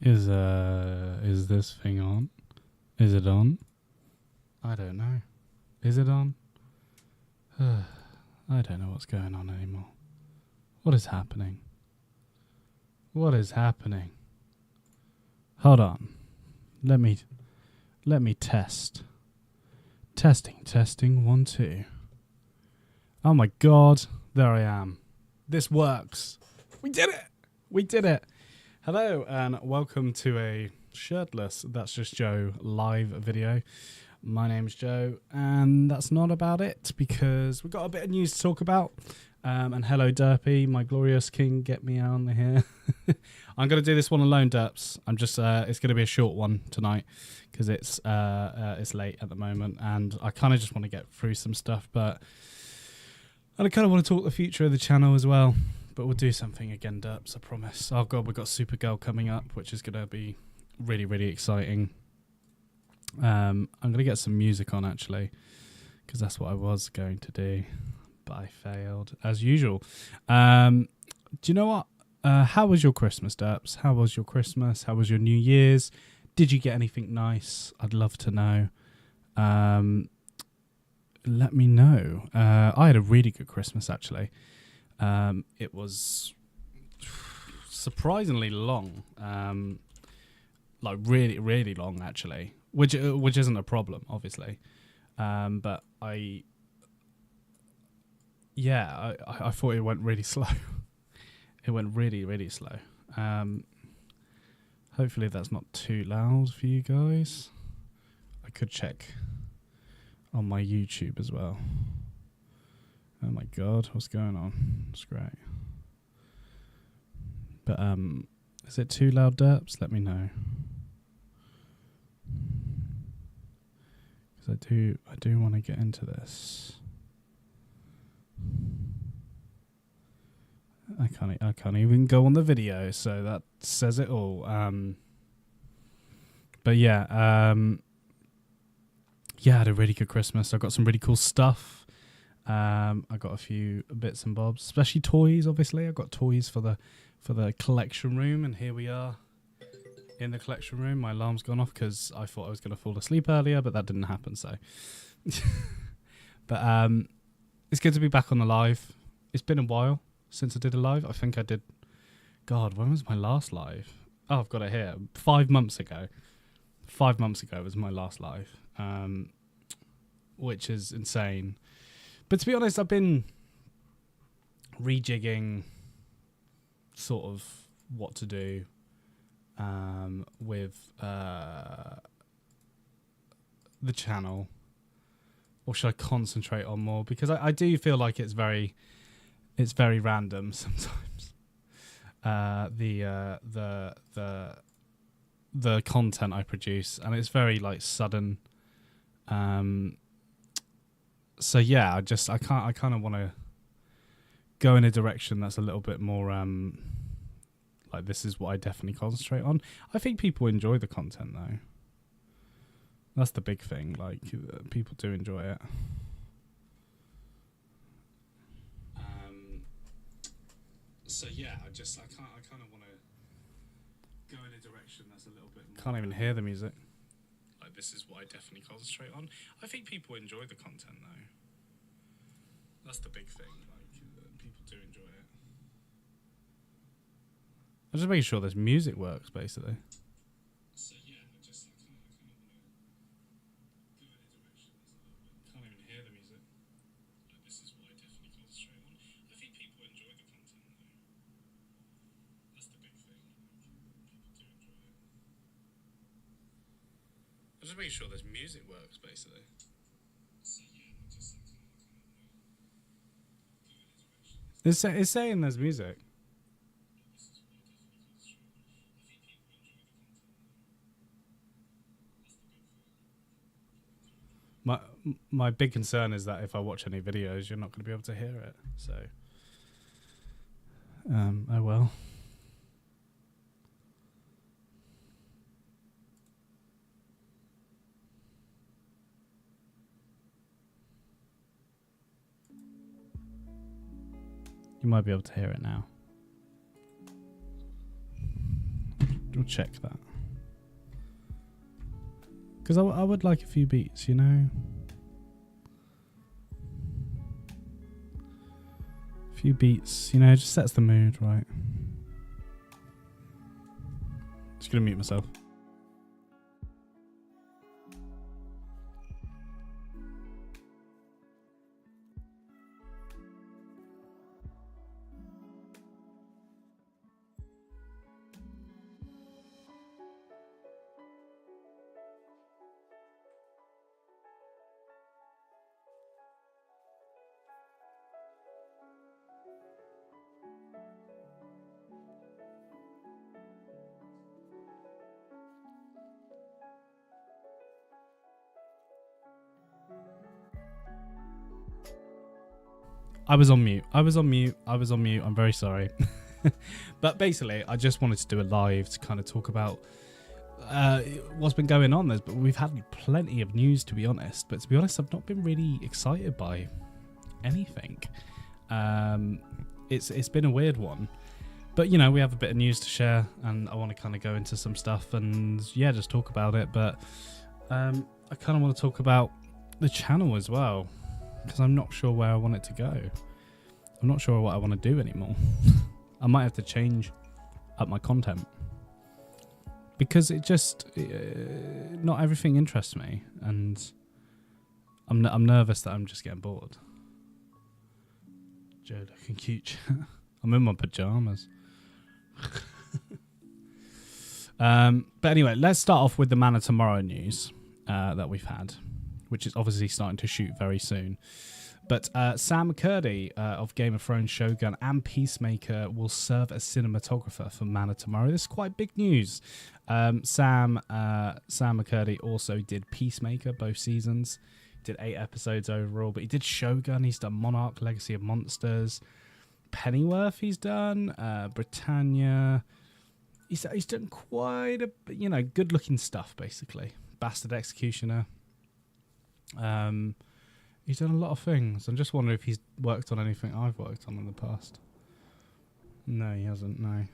Is this thing on? Is it on? I don't know. Is it on? I don't know what's going on anymore. What is happening? What is happening? Hold on. Let me test. Testing, 1, 2. Oh my god, there I am. This works. We did it. We did it. Hello and welcome to a shirtless That's Just Joe live video. My name's Joe and that's not about it because we've got a bit of news to talk about. And hello Derpy, my glorious king, get me on here. I'm going to do this one alone, Derps. I'm just, it's going to be a short one tonight because it's late at the moment and I kind of just want to get through some stuff, but and I kind of want to talk the future of the channel as well. But we'll do something again, Derps, I promise. Oh god, we've got Supergirl coming up, which is going to be really, really exciting. I'm going to get some music on actually, because that's what I was going to do, but I failed as usual. Do you know what? How was your Christmas, Derps? How was your Christmas? How was your New Year's? Did you get anything nice? I'd love to know. Let me know. I had a really good Christmas actually. It was surprisingly long, like really, really long actually, which isn't a problem, obviously. But I thought it went really slow. It went really, really slow. Hopefully that's not too loud for you guys. I could check on my YouTube as well. Oh my god, what's going on? It's great. But is it too loud, Derps? Let me know. Because I do want to get into this. I can't even go on the video, so that says it all. But yeah, I had a really good Christmas. I got some really cool stuff. I got a few bits and bobs, especially toys. Obviously, I got toys for the collection room, and here we are in the collection room. My alarm's gone off because I thought I was going to fall asleep earlier, but that didn't happen. So, but it's good to be back on the live. It's been a while since I did a live. I think I did. God, when was my last live? Oh, I've got it here. 5 months ago. 5 months ago was my last live, which is insane. But to be honest, I've been rejigging sort of what to do with the channel. Or should I concentrate on more? Because I do feel like it's very random sometimes. The content I produce, and it's very like sudden. So yeah, I kind of want to go in a direction that's a little bit more like this is what I definitely concentrate on. I think people enjoy the content though. That's the big thing. Like people do enjoy it. So yeah, I kind of want to go in a direction that's a little bit more. Can't even hear the music. Like this is what I definitely concentrate on. I think people enjoy the content though. That's the big thing. Like people do enjoy it. I'm just making sure this music works, basically. So yeah, I kind of want to go in a direction that's a little bit. Can't even hear the music. Like this is what I definitely concentrate on. I think people enjoy the content though. That's the big thing. Like people do enjoy it. I'm just making sure this music works, basically. So yeah, I kind of want to go in a direction. It's saying there's music. My big concern is that if I watch any videos, you're not going to be able to hear it. So, oh well. You might be able to hear it now. We'll check that. Because I would like a few beats, you know? A few beats, you know, just sets the mood, right? Just gonna mute myself. I was on mute. I'm very sorry. But basically, I just wanted to do a live to kind of talk about what's been going on. We've had plenty of news, to be honest. But to be honest, I've not been really excited by anything. It's been a weird one. But, you know, we have a bit of news to share. And I want to kind of go into some stuff and, yeah, just talk about it. But I kind of want to talk about the channel as well. Because I'm not sure where I want it to go. I'm not sure what I want to do anymore. I might have to change up my content. Because it just... not everything interests me. And I'm nervous that I'm just getting bored. Joe looking cute. I'm in my pajamas. But anyway, let's start off with the Man of Tomorrow news that we've had. Which is obviously starting to shoot very soon. But Sam McCurdy of Game of Thrones, Shogun, and Peacemaker will serve as cinematographer for Man of Tomorrow. This is quite big news. Sam McCurdy also did Peacemaker, both seasons. Did 8 episodes overall, but he did Shogun. He's done Monarch, Legacy of Monsters. Pennyworth he's done. Britannia. He's done quite a, you know, good-looking stuff, basically. Bastard Executioner. He's done a lot of things. I'm just wondering if he's worked on anything I've worked on in the past. No, he hasn't, no.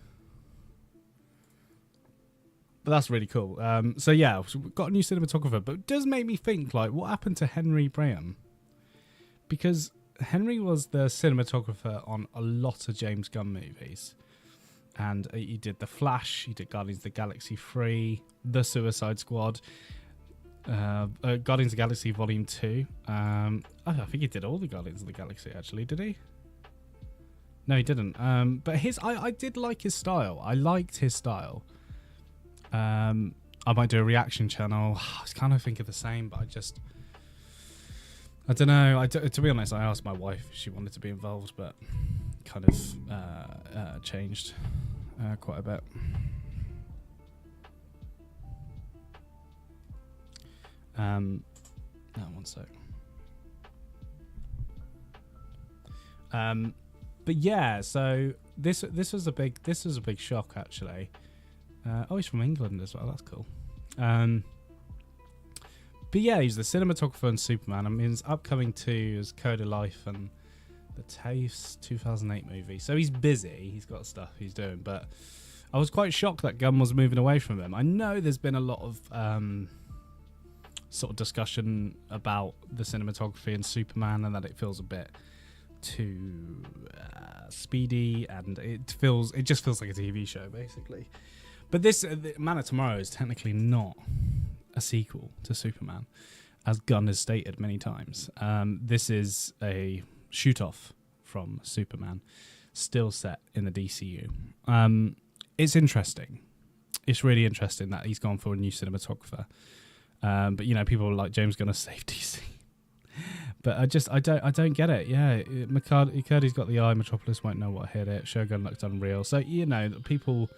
But that's really cool. So yeah, we've got a new cinematographer, but it does make me think, like, what happened to Henry Braham? Because Henry was the cinematographer on a lot of James Gunn movies. And he did The Flash, he did Guardians of the Galaxy 3, The Suicide Squad, Guardians of the Galaxy Volume 2. I think he did all the Guardians of the Galaxy, actually. Did he? No, he didn't. But I did like his style. I liked his style. I might do a reaction channel. I was kind of thinking the same, but I don't know. To be honest, I asked my wife if she wanted to be involved, but kind of changed quite a bit. No, one sec. But yeah, so this was a big shock, actually. Oh, he's from England as well. That's cool. But yeah, he's the cinematographer on Superman. I mean, his upcoming 2 is Code of Life and the TAFE's 2008 movie. So he's busy. He's got stuff he's doing. But I was quite shocked that Gunn was moving away from him. I know there's been a lot of sort of discussion about the cinematography in Superman and that it feels a bit too speedy, and it just feels like a TV show, basically. But this Man of Tomorrow is technically not a sequel to Superman, as Gunn has stated many times. This is a shoot-off from Superman, still set in the DCU. It's interesting. It's really interesting that he's gone for a new cinematographer. But, you know, people are like, James Gunn to save DC. But I don't get it. Yeah, McCurdy's got the eye. Metropolis won't know what hit it. Shogun looked unreal. So, you know, people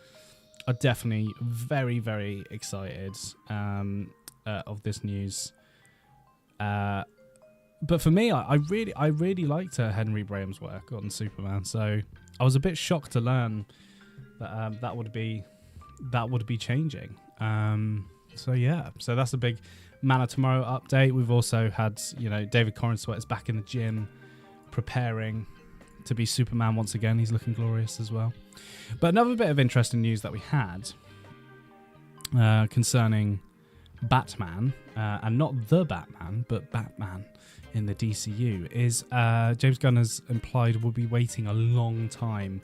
are definitely very, very excited of this news. But for me, I really liked Henry Braham's work on Superman. So I was a bit shocked to learn that that would be changing. So yeah, so that's a big Man of Tomorrow update. We've also had, you know, David Corenswet is back in the gym preparing to be Superman once again. He's looking glorious as well. But another bit of interesting news that we had concerning Batman, and not the Batman, but Batman in the DCU, is James Gunn has implied we'll be waiting a long time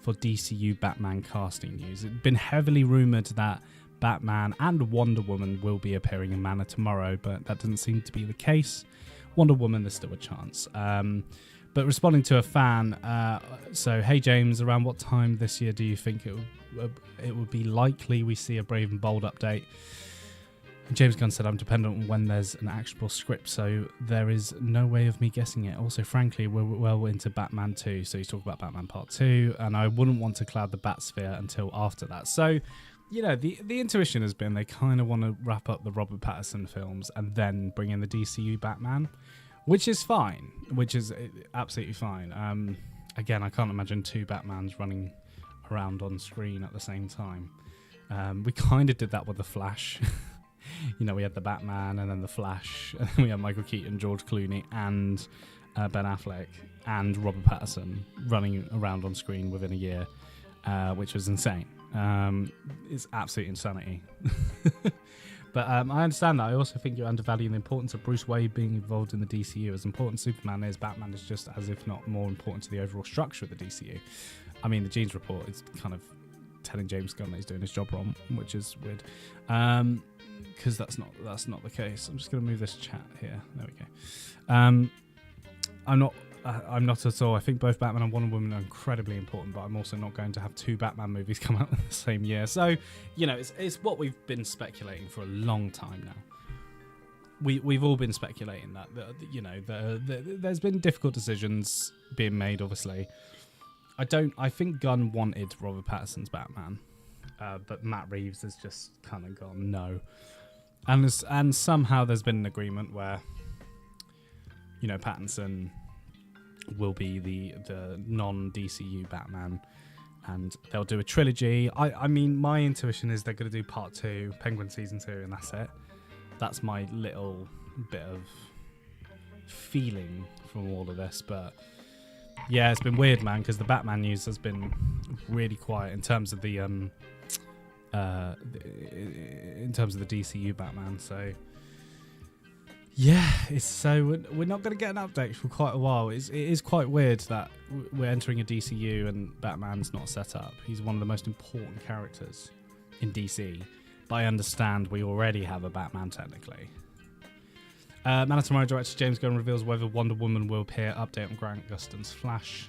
for DCU Batman casting news. It's been heavily rumoured that Batman and Wonder Woman will be appearing in Man of Tomorrow, but that doesn't seem to be the case. Wonder Woman, there's still a chance. But responding to a fan, so, hey James, around what time this year do you think it would be likely we see a Brave and Bold update? And James Gunn said, I'm dependent on when there's an actual script, so there is no way of me guessing it. Also, frankly, we're well into Batman 2, so he's talking about Batman Part 2, and I wouldn't want to cloud the Batsphere until after that. So, you know, the intuition has been they kind of want to wrap up the Robert Pattinson films and then bring in the DCU Batman, which is fine, which is absolutely fine. Again, I can't imagine two Batmans running around on screen at the same time. We kind of did that with The Flash. You know, we had the Batman and then the Flash, and then we had Michael Keaton, George Clooney, and Ben Affleck, and Robert Pattinson running around on screen within a year, which was insane. It's absolute insanity. But I understand that. I also think you're undervaluing the importance of Bruce Wayne being involved in the DCU. As important as Superman is, Batman is just as if not more important to the overall structure of the DCU. I mean, the Jeans Report is kind of telling James Gunn that he's doing his job wrong, which is weird. Because that's not the case. I'm just going to move this chat here. There we go. I'm not at all. I think both Batman and Wonder Woman are incredibly important, but I'm also not going to have two Batman movies come out in the same year. So, you know, it's what we've been speculating for a long time now. We've all been speculating that you know, there's been difficult decisions being made. Obviously, I think Gunn wanted Robert Pattinson's Batman, but Matt Reeves has just kind of gone no. And somehow there's been an agreement where, you know, Pattinson will be the non-DCU Batman, and they'll do a trilogy. I mean, my intuition is they're going to do Part 2, Penguin Season 2, and that's it. That's my little bit of feeling from all of this. But yeah, it's been weird, man, because the Batman news has been really quiet in terms of the DCU Batman. So yeah, we're not going to get an update for quite a while. It is quite weird that we're entering a DCU and Batman's not set up. He's one of the most important characters in DC, but I understand we already have a Batman technically. Man of Tomorrow director James Gunn reveals whether Wonder Woman will appear. Update on Grant Gustin's Flash.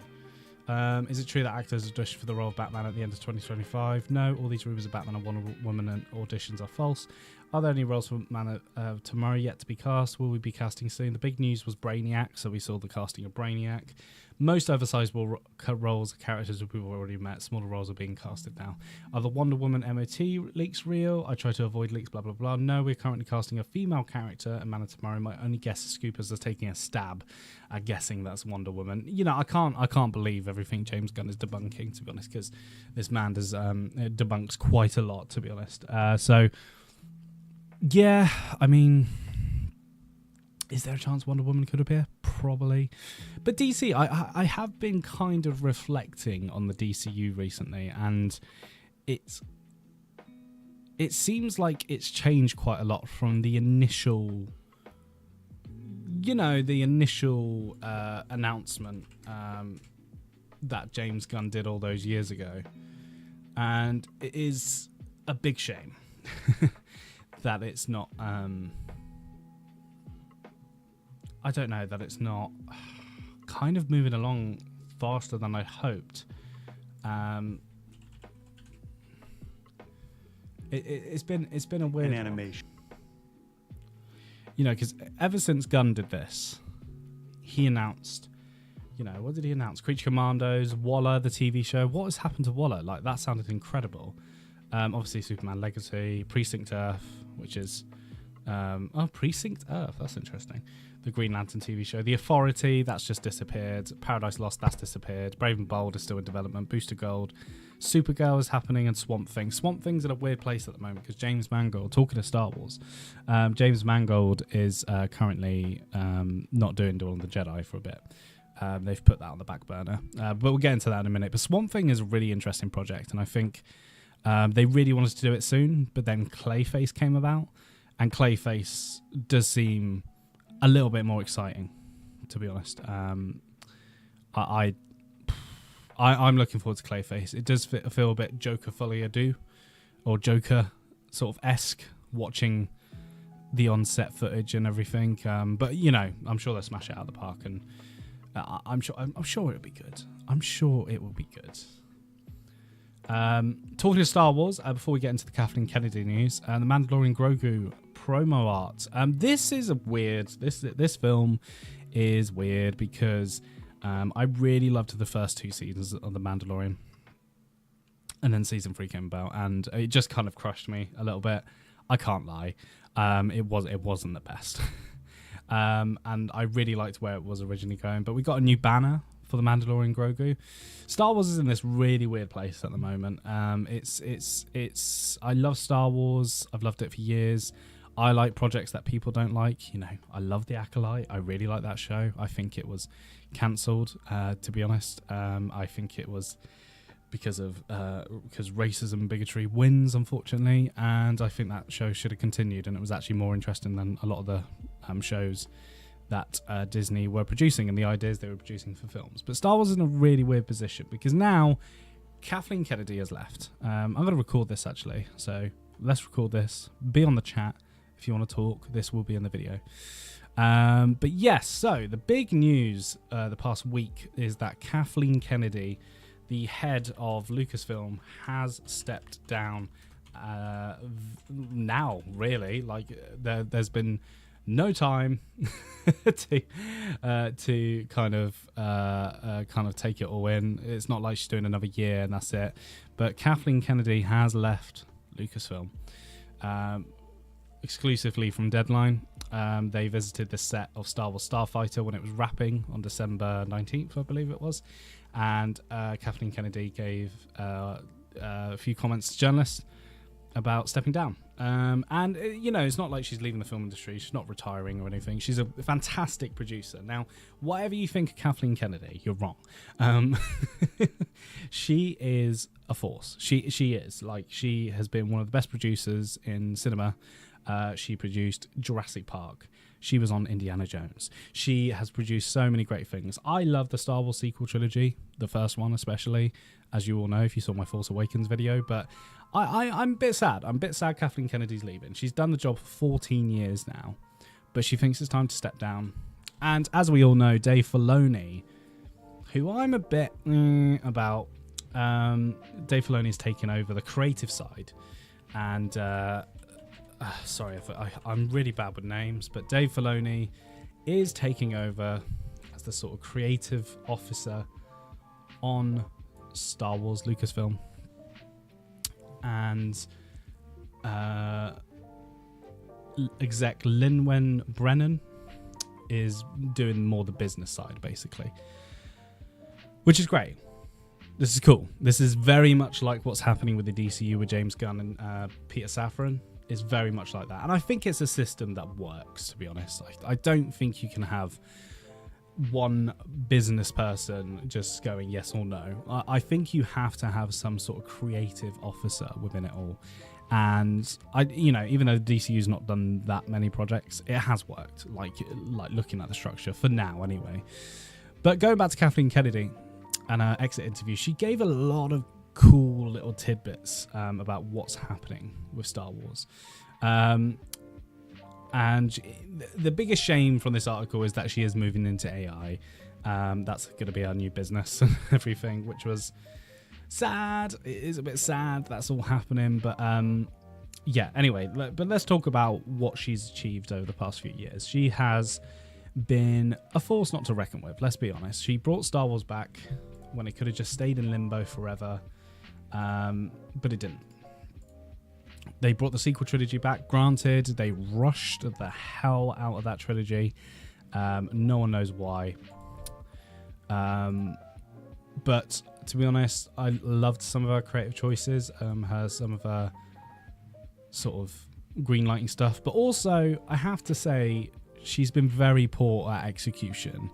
Is it true that actors audition for the role of Batman at the end of 2025? No, all these rumours of Batman and Wonder Woman and auditions are false. Are there any roles for Man of Tomorrow yet to be cast? Will we be casting soon? The big news was Brainiac, so we saw the casting of Brainiac. Most oversizable roles are characters we've already met. Smaller roles are being casted now. Are the Wonder Woman MOT leaks real? I try to avoid leaks, blah, blah, blah. No, we're currently casting a female character, and Man of Tomorrow. My only guess is Scoopers are taking a stab at guessing that's Wonder Woman. You know, I can't believe everything James Gunn is debunking, to be honest, because this man does debunks quite a lot, to be honest. So, yeah, I mean, is there a chance Wonder Woman could appear? Probably. But DC, I have been kind of reflecting on the DCU recently, and it seems like it's changed quite a lot from the initial, announcement that James Gunn did all those years ago. And it is a big shame that it's not... I don't know, that it's not kind of moving along faster than I hoped. It's been a weird animation. You know, because ever since Gunn did this, he announced, what did he announce? Creature Commandos, Waller, the TV show. What has happened to Waller? Like, that sounded incredible. Obviously, Superman Legacy, Precinct Earth, which is... Precinct Earth, that's interesting. The Green Lantern TV show. The Authority, that's just disappeared. Paradise Lost, that's disappeared. Brave and Bold is still in development. Booster Gold. Supergirl is happening, and Swamp Thing. Swamp Thing's in a weird place at the moment because James Mangold, talking of Star Wars, James Mangold is currently not doing Dawn of the Jedi for a bit. They've put that on the back burner. But we'll get into that in a minute. But Swamp Thing is a really interesting project, and I think They really wanted to do it soon, but then Clayface came about, and Clayface does seem a little bit more exciting, to be honest. I'm looking forward to Clayface. It does feel a bit Joker Folie à Deux, or Joker sort of esque, watching the on-set footage and everything. But you know, I'm sure they'll smash it out of the park, and I'm sure it'll be good. I'm sure it will be good. Talking to Star Wars, before we get into the Kathleen Kennedy news, the Mandalorian Grogu promo art. This is a weird. This film is weird because I really loved the first 2 seasons of The Mandalorian, and then season 3 came about, and it just kind of crushed me a little bit. I can't lie, it wasn't the best, and I really liked where it was originally going. But we got a new banner for the Mandalorian Grogu. Star Wars is in this really weird place at the moment. It's I love Star Wars. I've loved it for years. I like projects that people don't like. You know, I love The Acolyte. I really like that show. I think it was cancelled, to be honest. I think it was because racism and bigotry wins, unfortunately, and I think that show should have continued, and it was actually more interesting than a lot of the shows that Disney were producing and the ideas they were producing for films. But Star Wars is in a really weird position because now Kathleen Kennedy has left. I'm going to record this actually, so let's record this. Be on the chat if you want to talk. This will be in the video. But yes, so the big news the past week is that Kathleen Kennedy, the head of Lucasfilm, has stepped down now, really. Like, there's been no time to kind of take it all in. It's not like she's doing another year and that's it. But Kathleen Kennedy has left Lucasfilm exclusively from Deadline. They visited the set of Star Wars Starfighter when it was wrapping on December 19th, I believe it was. And Kathleen Kennedy gave a few comments to journalists about stepping down. And, you know, it's not like she's leaving the film industry. She's not retiring or anything. She's a fantastic producer. Now, whatever you think of Kathleen Kennedy, you're wrong. She is a force. She is. Like, she has been one of the best producers in cinema. She produced Jurassic Park. She was on Indiana Jones. She has produced so many great things. I love the Star Wars sequel trilogy, the first one especially, as you all know if you saw my Force Awakens video. But I'm a bit sad. I'm a bit sad Kathleen Kennedy's leaving. She's done the job for 14 years now, but she thinks it's time to step down. And as we all know, Dave Filoni, who I'm a bit about, Dave Filoni's taken over the creative side. And sorry, I'm really bad with names, but Dave Filoni is taking over as the sort of creative officer on Star Wars Lucasfilm. And exec Lin-Wen Brennan is doing more the business side, basically, which is great. This is cool. This is very much like what's happening with the DCU with James Gunn and Peter Safran. Is very much like that, and I think it's a system that works, to be honest. I don't think you can have one business person just going yes or no. I think you have to have some sort of creative officer within it all. And even though the DCU's not done that many projects, it has worked. Like looking at the structure for now, anyway. But going back to Kathleen Kennedy and her exit interview, she gave a lot of cool little tidbits about what's happening with Star Wars. And the biggest shame from this article is that she is moving into AI. That's going to be our new business and everything, which was sad. It is a bit sad that's all happening. But yeah, anyway, but let's talk about what she's achieved over the past few years. She has been a force not to reckon with, let's be honest. She brought Star Wars back when it could have just stayed in limbo forever. But it didn't. They brought the sequel trilogy back. Granted, they rushed the hell out of that trilogy. No one knows why. But to be honest, I loved some of her creative choices. Some of her sort of greenlighting stuff. But also, I have to say, she's been very poor at execution.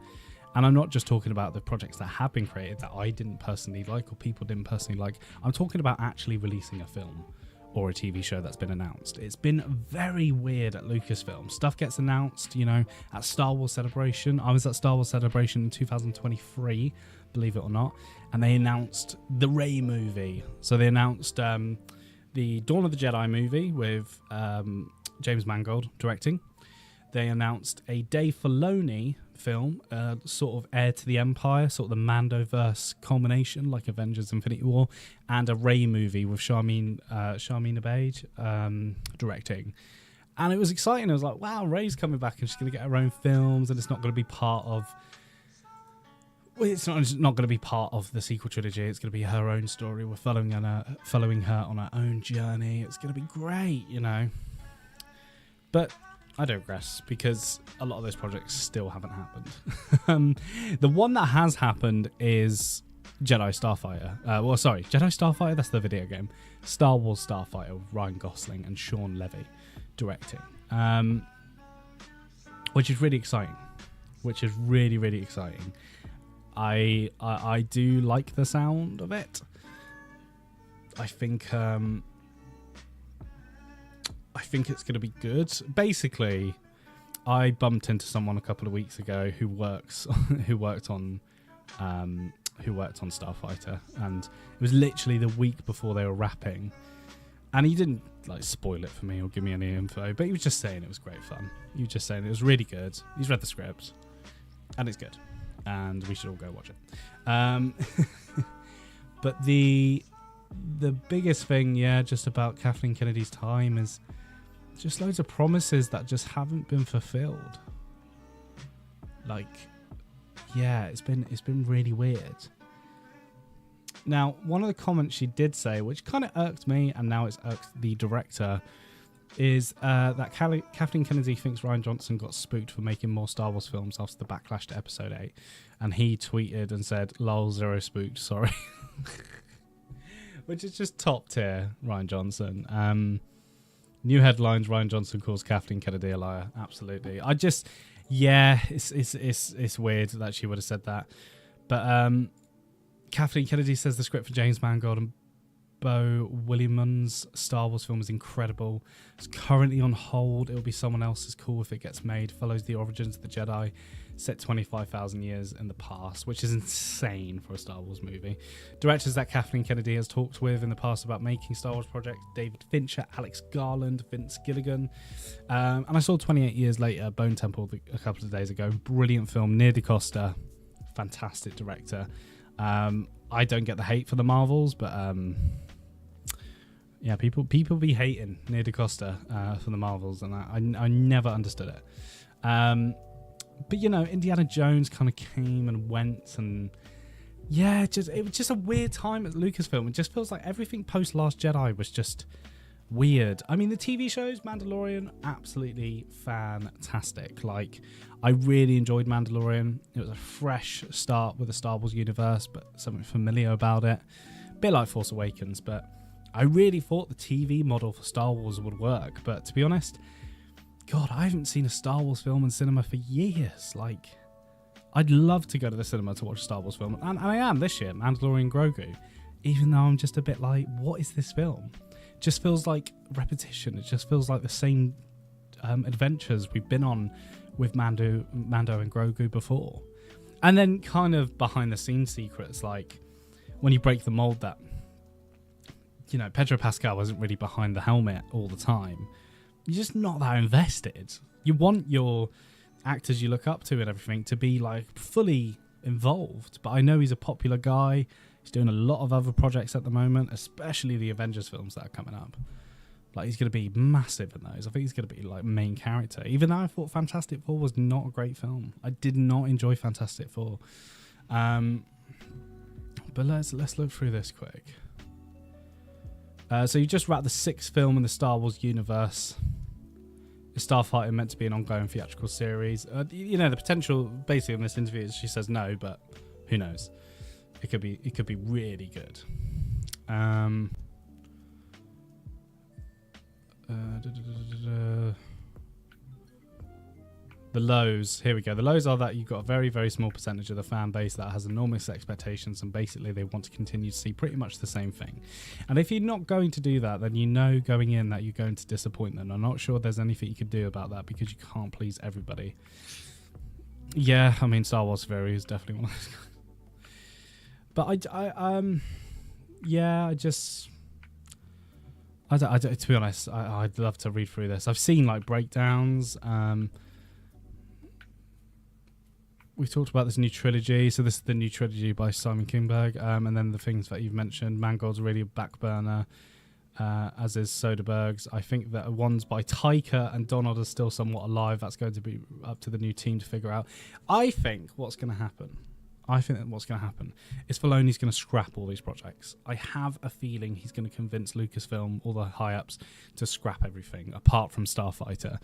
And I'm not just talking about the projects that have been created that I didn't personally like or people didn't personally like. I'm talking about actually releasing a film or a TV show that's been announced. It's been very weird at Lucasfilm. Stuff gets announced, you know, at Star Wars Celebration. I was at Star Wars Celebration in 2023, believe it or not, and they announced the Rey movie. So they announced the Dawn of the Jedi movie with James Mangold directing. They announced a Dave Filoni film, sort of heir to the Empire, sort of the Mandoverse culmination, like Avengers Infinity War, and a Rey movie with Sharmeen Obaid directing. And it was exciting. I was like, wow, Rey's coming back and she's going to get her own films, and it's not going to be part of... Well, it's not going to be part of the sequel trilogy. It's going to be her own story. We're following her on her own journey. It's going to be great, you know. But I digress, because a lot of those projects still haven't happened. The one that has happened is Jedi Starfighter. Jedi Starfighter, that's the video game. Star Wars Starfighter with Ryan Gosling and Sean Levy directing. Which is really exciting. Which is really, really exciting. I do like the sound of it. I think it's going to be good. Basically, I bumped into someone a couple of weeks ago who worked on Starfighter, and it was literally the week before they were wrapping. And he didn't like spoil it for me or give me any info, but he was just saying it was great fun. He was just saying it was really good. He's read the script, and it's good, and we should all go watch it. But the biggest thing, just about Kathleen Kennedy's time is just loads of promises that just haven't been fulfilled. Like, it's been really weird. Now, one of the comments she did say, which kind of irked me, and now it's irked the director, is that Kathleen Kennedy thinks Rian Johnson got spooked for making more Star Wars films after the backlash to Episode 8. And he tweeted and said, "Lol, zero spooked, sorry." Which is just top tier, Rian Johnson. New headlines: Rian Johnson calls Kathleen Kennedy a liar. Absolutely. It's weird that she would have said that. But Kathleen Kennedy says the script for James Mangold and Beau Willimons' Star Wars film is incredible. It's currently on hold. It'll be someone else's call if it gets made. Follows the origins of the Jedi, set 25,000 years in the past, which is insane for a Star Wars movie. Directors that Kathleen Kennedy has talked with in the past about making Star Wars projects: David Fincher, Alex Garland, Vince Gilligan. And I saw 28 Years Later, Bone Temple, a couple of days ago. Brilliant film. Nia DaCosta, fantastic director. I don't get the hate for the Marvels, but people be hating Nia DaCosta for the Marvels, and I never understood it. But you know, Indiana Jones kind of came and went, and it was just a weird time at Lucasfilm. It just feels like everything post Last Jedi was just weird. I mean, the TV shows, Mandalorian, absolutely fantastic. Like, I really enjoyed Mandalorian. It was a fresh start with the Star Wars universe, but something familiar about it. A bit like Force Awakens, but I really thought the TV model for Star Wars would work. But to be honest, God, I haven't seen a Star Wars film in cinema for years. Like, I'd love to go to the cinema to watch a Star Wars film. And I am this year, Mandalorian Grogu. Even though I'm just a bit like, what is this film? It just feels like repetition. It just feels like the same adventures we've been on with Mando and Grogu before. And then kind of behind the scenes secrets, like when you break the mold that, you know, Pedro Pascal wasn't really behind the helmet all the time. You're just not that invested. You want your actors you look up to and everything to be like fully involved. But I know he's a popular guy. He's doing a lot of other projects at the moment, especially the Avengers films that are coming up. Like, he's going to be massive in those. I think he's going to be like main character. Even though I thought Fantastic Four was not a great film. I did not enjoy Fantastic Four. But let's look through this quick. So you just wrapped the 6th film in the Star Wars universe. Is Starfighter meant to be an ongoing theatrical series? You know, the potential basically in this interview is she says no, but who knows? It could be really good. The lows, here we go. The lows are that you've got a very, very small percentage of the fan base that has enormous expectations, and basically they want to continue to see pretty much the same thing. And if you're not going to do that, then you know going in that you're going to disappoint them. I'm not sure there's anything you could do about that because you can't please everybody. Yeah, I mean, Star Wars Theory is definitely one of those guys. But to be honest, I'd love to read through this. I've seen like breakdowns. We talked about this new trilogy. So this is the new trilogy by Simon Kinberg. And then the things that you've mentioned, Mangold's really a back burner, as is Soderbergh's. I think that ones by Taika and Donald are still somewhat alive. That's going to be up to the new team to figure out. I think that what's going to happen is Filoni's going to scrap all these projects. I have a feeling he's going to convince Lucasfilm, all the high-ups, to scrap everything, apart from Starfighter.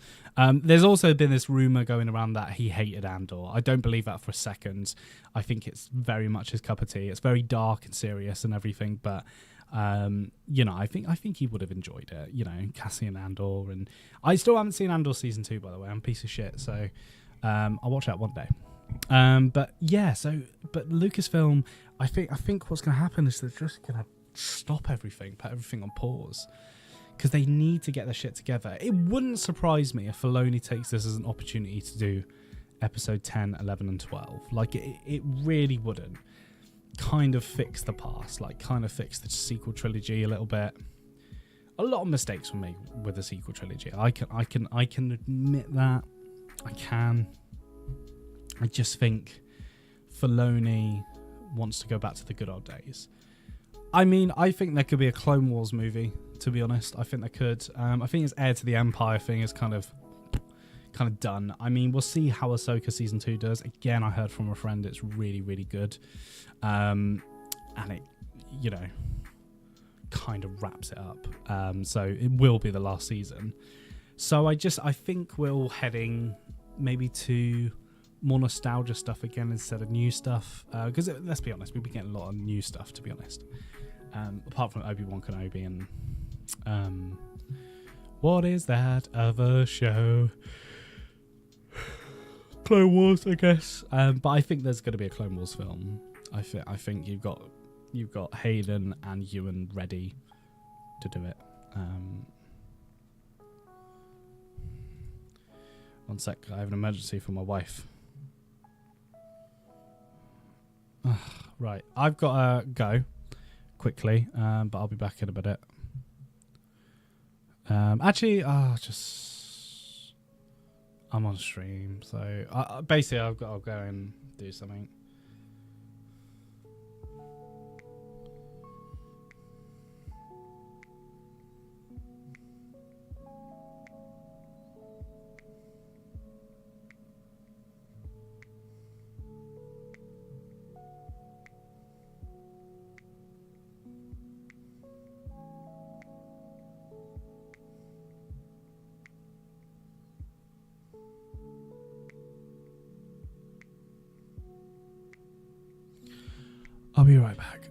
There's also been this rumour going around that he hated Andor. I don't believe that for a second. I think it's very much his cup of tea. It's very dark and serious and everything, but... I think he would have enjoyed it. Cassian Andor, and I still haven't seen Andor season 2, by the way. I'm a piece of shit, so I'll watch that one day. But Lucasfilm, I think what's going to happen is they're just going to stop everything, put everything on pause, because they need to get their shit together. It wouldn't surprise me if Filoni takes this as an opportunity to do episode 10, 11, and 12. Like it really wouldn't. Kind of fix the past, like kind of fix the sequel trilogy a little bit. A lot of mistakes were made with the sequel trilogy. I can admit that. I just think Filoni wants to go back to the good old days. I mean, I think there could be a Clone Wars movie, to be honest. I think there could. I think his Heir to the Empire thing is kind of done. I mean, we'll see how Ahsoka season 2 does. Again, I heard from a friend it's really, really good. And it, kind of wraps it up. So it will be the last season. So I think we're heading maybe to more nostalgia stuff again instead of new stuff. Because let's be honest, we've been getting a lot of new stuff, to be honest. Apart from Obi-Wan Kenobi and what is that other show? Clone Wars, I guess. But I think there's going to be a Clone Wars film. I think you've got Hayden and Ewan ready to do it. One sec, I have an emergency for my wife. Right, I've got to go quickly, but I'll be back in a minute. Actually, I'm on stream, so basically I'll go and do something. I'll be right back.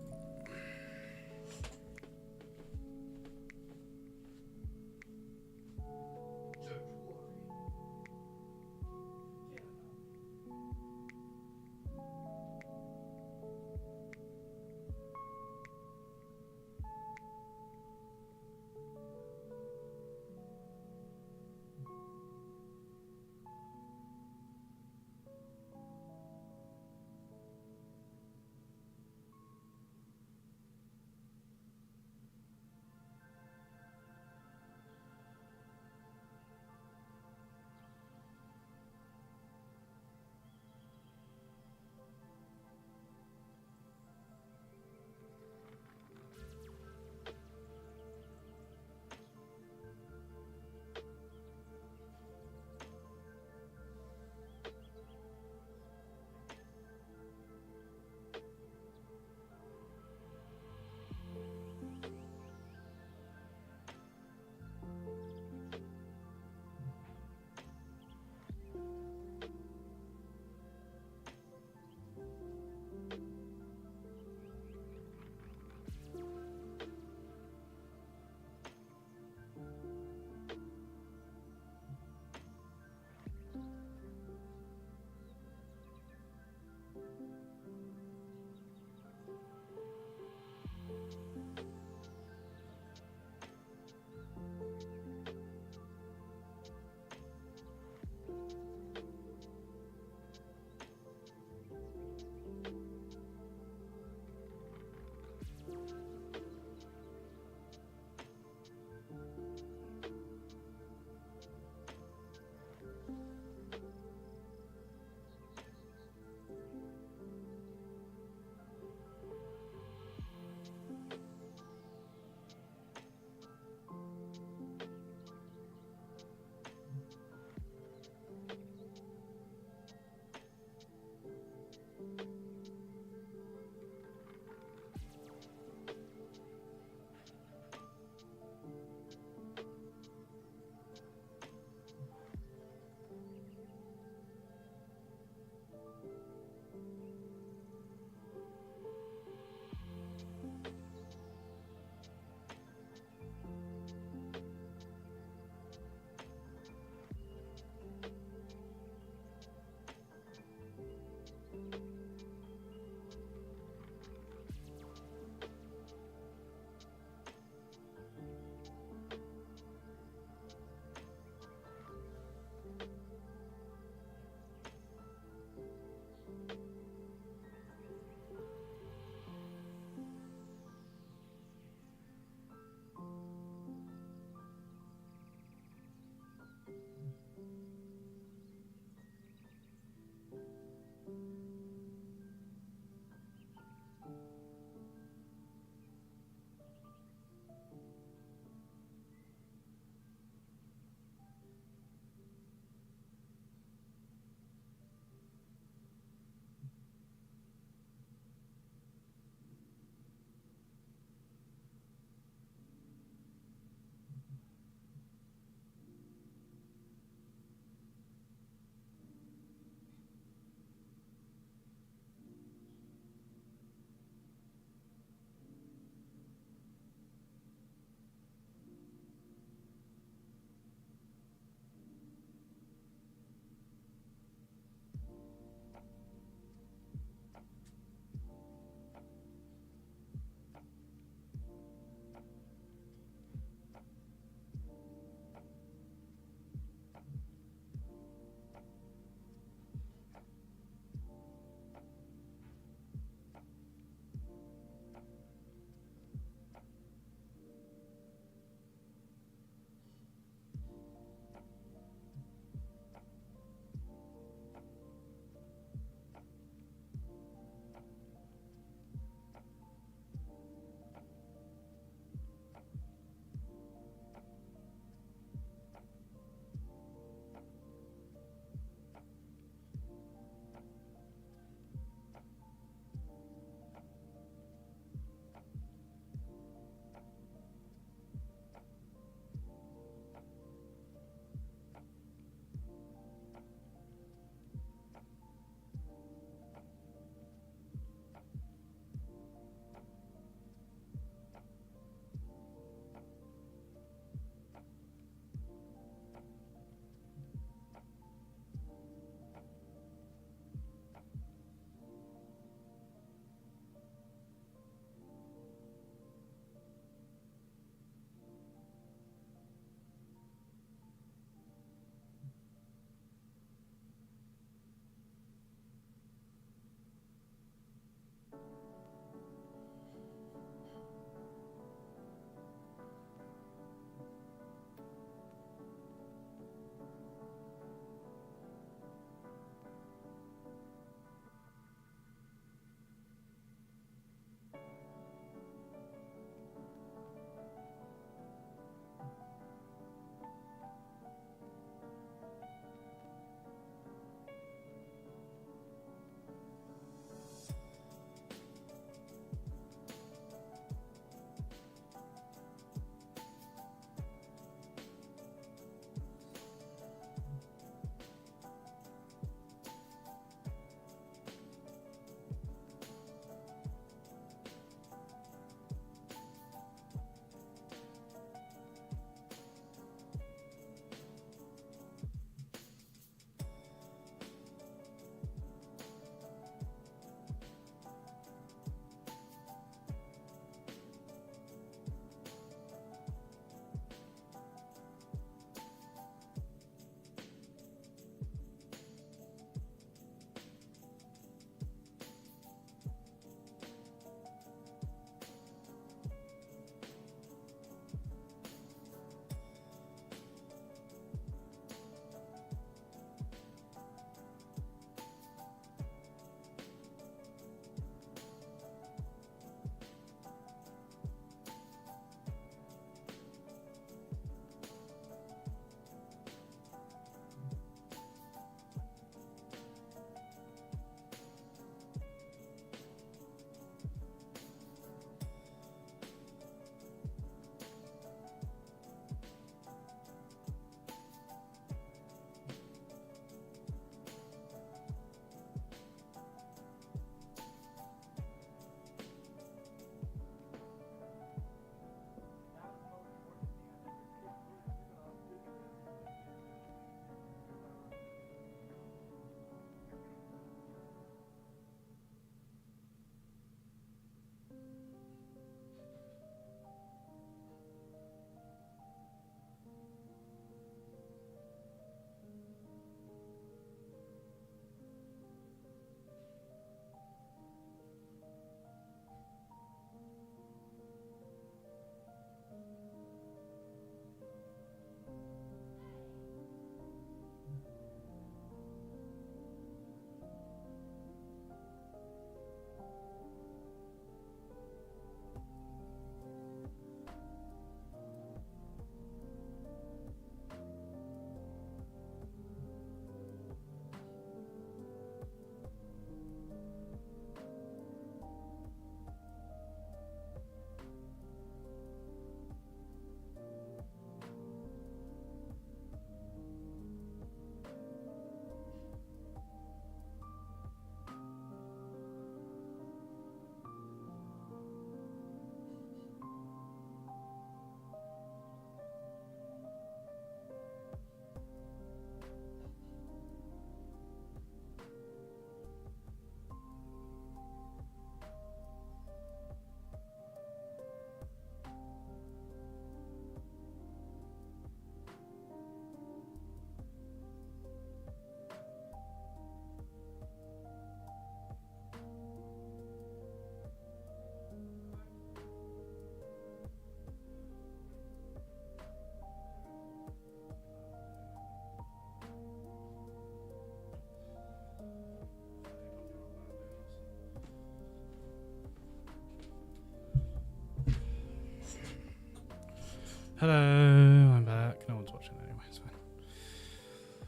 Hello, I'm back. No one's watching anyway, it's fine.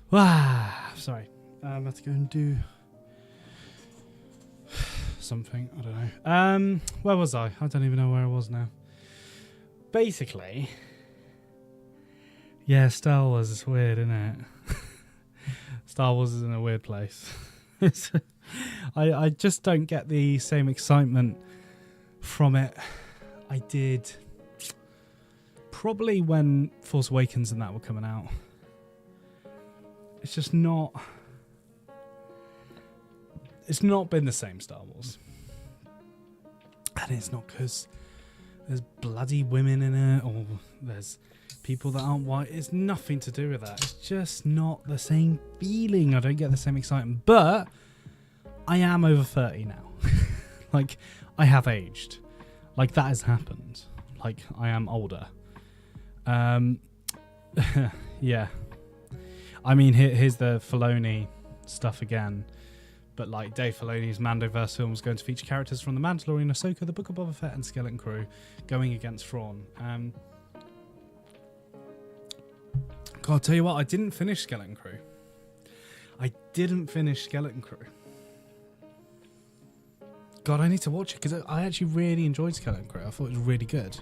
Wow, sorry. I'm about to go and do something. I don't know. Where was I? I don't even know where I was now. Basically, yeah, Star Wars is weird, isn't it? Star Wars is in a weird place. I just don't get the same excitement from it I did probably when Force Awakens and that were coming out. It's just not... It's not been the same Star Wars. And it's not because there's bloody women in it or there's people that aren't white. It's nothing to do with that. It's just not the same feeling. I don't get the same excitement. But I am over 30 now. Like, I have aged. Like, that has happened. Like, I am older. Yeah. I mean, here's the Filoni stuff again. But like Dave Filoni's Mandoverse film is going to feature characters from The Mandalorian, Ahsoka, The Book of Boba Fett, and Skeleton Crew going against Thrawn. God, I'll tell you what, I didn't finish Skeleton Crew. God, I need to watch it because I actually really enjoyed Skeleton Crew. I thought it was really good.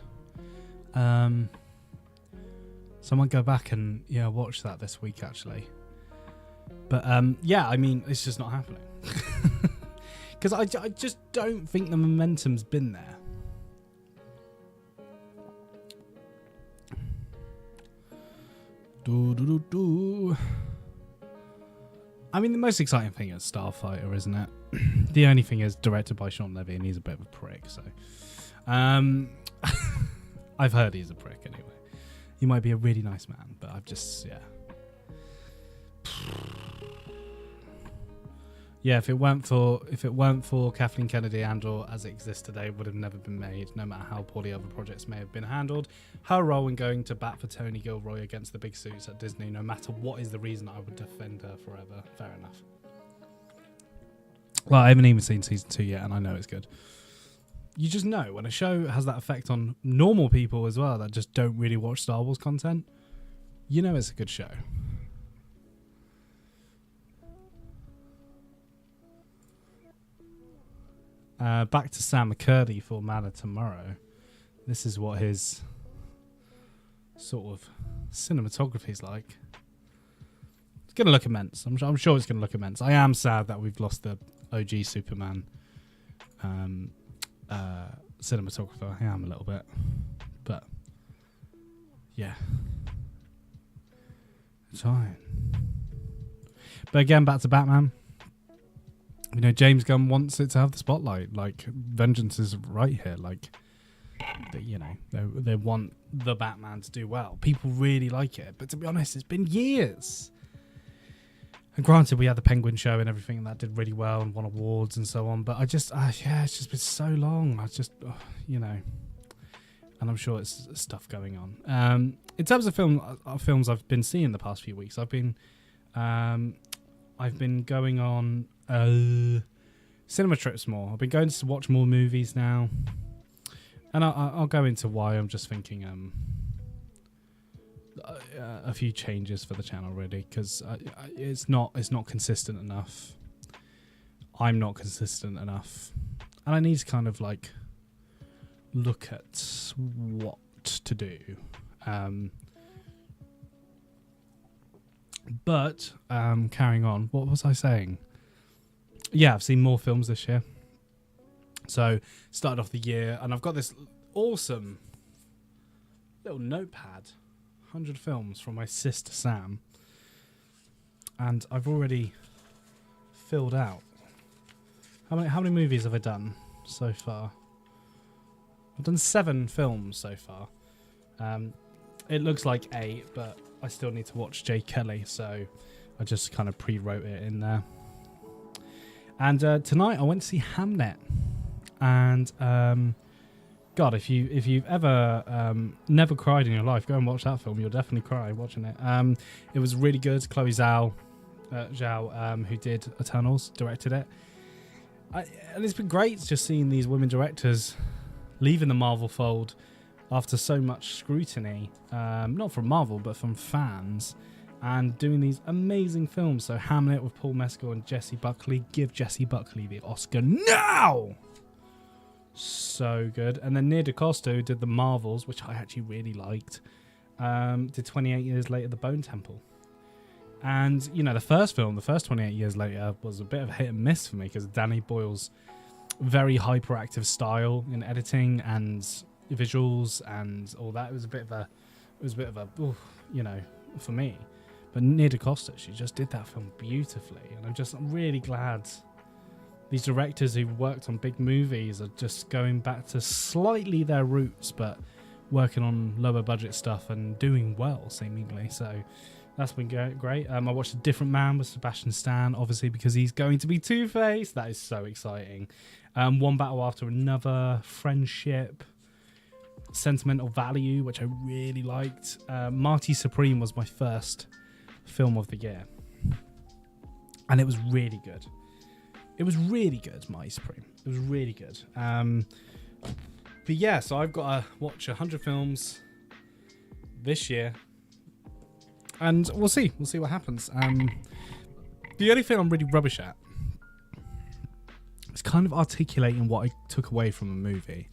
So I might go back and watch that this week actually. But yeah, I mean, it's just not happening. Because I just don't think the momentum's been there. I mean, the most exciting thing is Starfighter, isn't it? The only thing is directed by Sean Levy, and he's a bit of a prick, so... I've heard he's a prick anyway. He might be a really nice man, but I've just, Yeah, if it weren't for Kathleen Kennedy and/or As It Exists Today, it would have never been made, no matter how poorly other projects may have been handled. Her role in going to bat for Tony Gilroy against the big suits at Disney, no matter what is the reason, I would defend her forever. Fair enough. Well, I haven't even seen season 2 yet, and I know it's good. You just know when a show has that effect on normal people as well that just don't really watch Star Wars content, you know it's a good show. Back to Sam McCurdy for Man of Tomorrow. This is what his sort of cinematography is like. It's going to look immense. I'm sure it's going to look immense. I am sad that we've lost the OG Superman cinematographer. I am a little bit. But, yeah. It's fine. But again, back to Batman. You know, James Gunn wants it to have the spotlight. Like, vengeance is right here. Like, they want the Batman to do well. People really like it. But to be honest, it's been years. And granted, we had the Penguin show and everything, and that did really well and won awards and so on. But it's just been so long. And I'm sure it's stuff going on. In terms of films I've been seeing the past few weeks, I've been going on cinema trips more. I've been going to watch more movies now, and I'll go into why. I'm just thinking a few changes for the channel really, because it's not consistent enough. I'm not consistent enough, and I need to kind of like look at what to do. But carrying on, what was I saying? Yeah, I've seen more films this year. So started off the year, and I've got this awesome little notepad, 100 films from my sister Sam, and I've already filled out. How many movies have I done so far? I've done 7 films so far. It looks like 8, but I still need to watch Jay Kelly, so I just kind of pre-wrote it in there. And tonight I went to see Hamnet, and God, if you've ever never cried in your life, go and watch that film. You'll definitely cry watching it. It was really good. Chloe Zhao, who did Eternals, directed it, and it's been great just seeing these women directors leaving the Marvel fold, after so much scrutiny, not from Marvel, but from fans, and doing these amazing films. So Hamlet with Paul Mescal and Jessie Buckley. Give Jessie Buckley the Oscar now! So good. And then Nia DaCosta, who did The Marvels, which I actually really liked, did 28 Years Later, The Bone Temple. And, you know, the first 28 Years Later, was a bit of a hit and miss for me because Danny Boyle's very hyperactive style in editing and visuals and all that. It was a bit of a oof, you know, for me. But Nia DaCosta, she just did that film beautifully. And I'm really glad these directors who worked on big movies are just going back to slightly their roots, but working on lower budget stuff and doing well, seemingly. So that's been great. I watched A Different Man with Sebastian Stan, obviously, because he's going to be Two-Face. That is so exciting. One Battle After Another, Friendship, Sentimental Value, which I really liked. Marty Supreme was my first film of the year. And it was really good. It was really good, Marty Supreme. It was really good. But yeah, so I've got to watch 100 films this year. And we'll see. We'll see what happens. The only thing I'm really rubbish at is kind of articulating what I took away from a movie.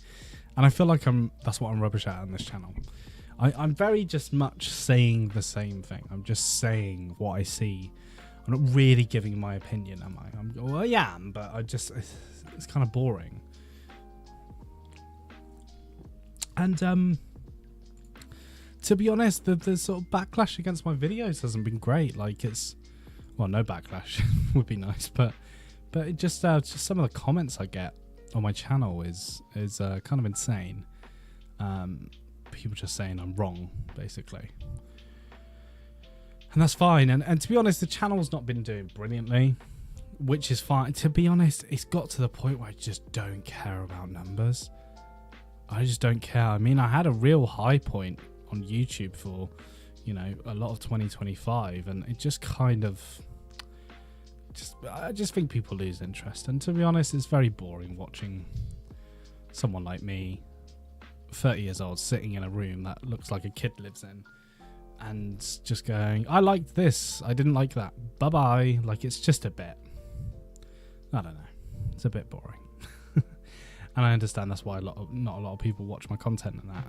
And I feel like that's what I'm rubbish at on this channel. I'm very just much saying the same thing. I'm just saying what I see. I'm not really giving my opinion, am I? Well, I am, but it's kind of boring. And to be honest, the sort of backlash against my videos hasn't been great. Like no backlash would be nice, but it just some of the comments I get on my channel is kind of insane. People just saying I'm wrong, basically. And that's fine. And to be honest, the channel's not been doing brilliantly, which is fine. To be honest, it's got to the point where I just don't care about numbers. I just don't care. I mean, I had a real high point on YouTube for, you know, a lot of 2025, and it just kind of I just think people lose interest. And to be honest, it's very boring watching someone like me, 30 years old, sitting in a room that looks like a kid lives in, and just going, I liked this, I didn't like that, bye bye. Like, it's just a bit, I don't know, it's a bit boring. And I understand that's why not a lot of people watch my content and that.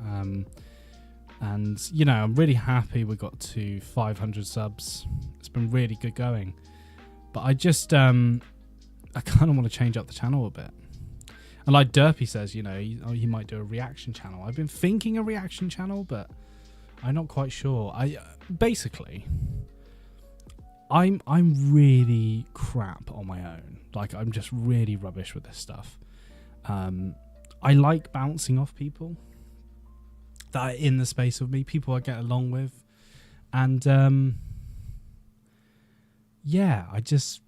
And you know, I'm really happy we got to 500 subs. It's been really good going. But I just I kind of want to change up the channel a bit. And like Derpy says, you know, he might do a reaction channel. I've been thinking a reaction channel, but I'm not quite sure. Basically, I'm really crap on my own. Like, I'm just really rubbish with this stuff. I like bouncing off people that are in the space with me, people I get along with, and yeah, it's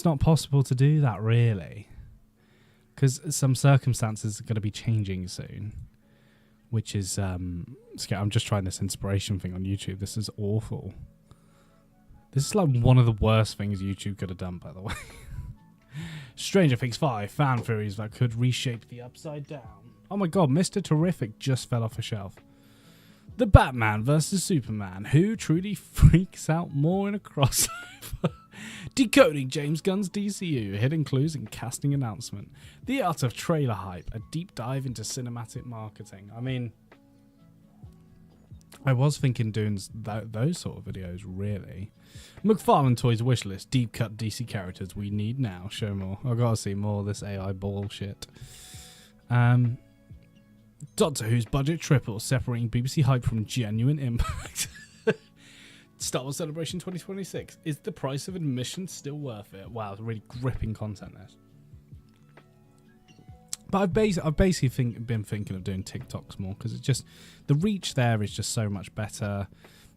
not possible to do that, really, because some circumstances are going to be changing soon, which is scary. I'm just trying this inspiration thing on YouTube. This is awful. This is like one of the worst things YouTube could have done, by the way. Stranger Things 5 fan theories that could reshape the Upside Down. Oh my god, Mr. Terrific just fell off a shelf. The Batman vs Superman. Who truly freaks out more in a crossover? Decoding James Gunn's DCU. Hidden clues and casting announcement. The art of trailer hype. A deep dive into cinematic marketing. I mean, I was thinking doing those sort of videos, really. McFarlane Toys wishlist. Deep cut DC characters we need now. Show more. I've got to see more of this AI bullshit. Doctor Who's budget triples, separating BBC hype from genuine impact. Star Wars Celebration 2026. Is the price of admission still worth it? Wow, it's really gripping content there. But I've basically been thinking of doing TikToks more, because it's just, the reach there is just so much better.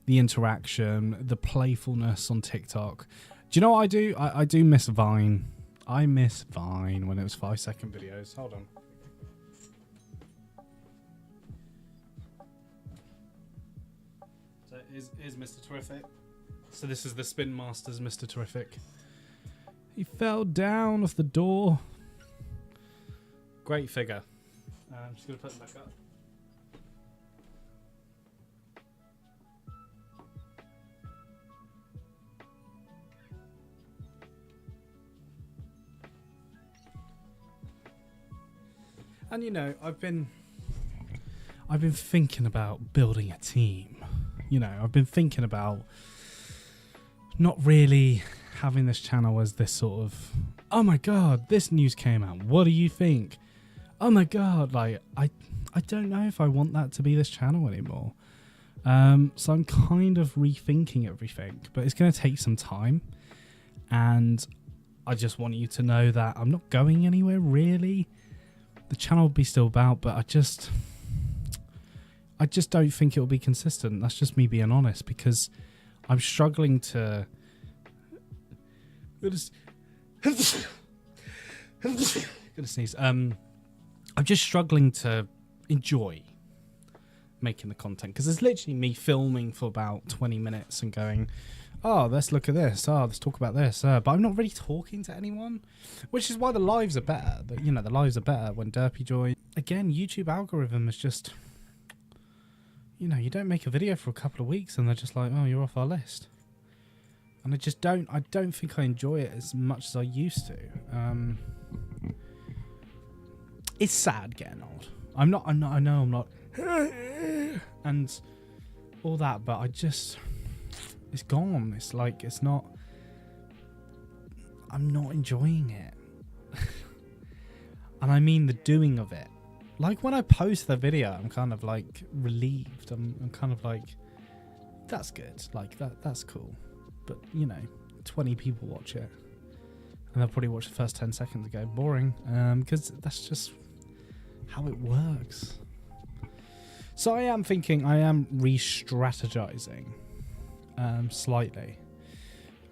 The interaction, the playfulness on TikTok. Do you know what I do? I do miss Vine. I miss Vine when it was 5-second videos. Hold on. So here's Mr. Terrific. So this is the Spin Masters Mr. Terrific. He fell down off the door. Great figure. I'm just going to put him back up. And you know, I've been thinking about building a team. You know, I've been thinking about not really having this channel as this sort of, oh my god, this news came out, what do you think? Oh my god, like I don't know if I want that to be this channel anymore. So I'm kind of rethinking everything, but it's going to take some time, and I just want you to know that I'm not going anywhere really. The channel will be still about, but I just don't think it will be consistent. That's just me being honest, because I'm struggling to gonna sneeze. I'm just struggling to enjoy making the content, because it's literally me filming for about 20 minutes and going, oh, let's look at this, oh, let's talk about this, but I'm not really talking to anyone, which is why the lives are better. You know, the lives are better when Derpy joined. Again, YouTube algorithm is just, you know, you don't make a video for a couple of weeks and they're just like, oh, you're off our list. And I don't think I enjoy it as much as I used to. It's sad getting old. I know I'm not and all that, but it's gone. It's like, it's not, I'm not enjoying it. And I mean the doing of it. Like when I post the video, I'm kind of like relieved. I'm kind of like, that's good. Like that's cool. But you know, 20 people watch it, and they'll probably watch the first 10 seconds and go boring, because that's just how it works. So I am re-strategizing slightly.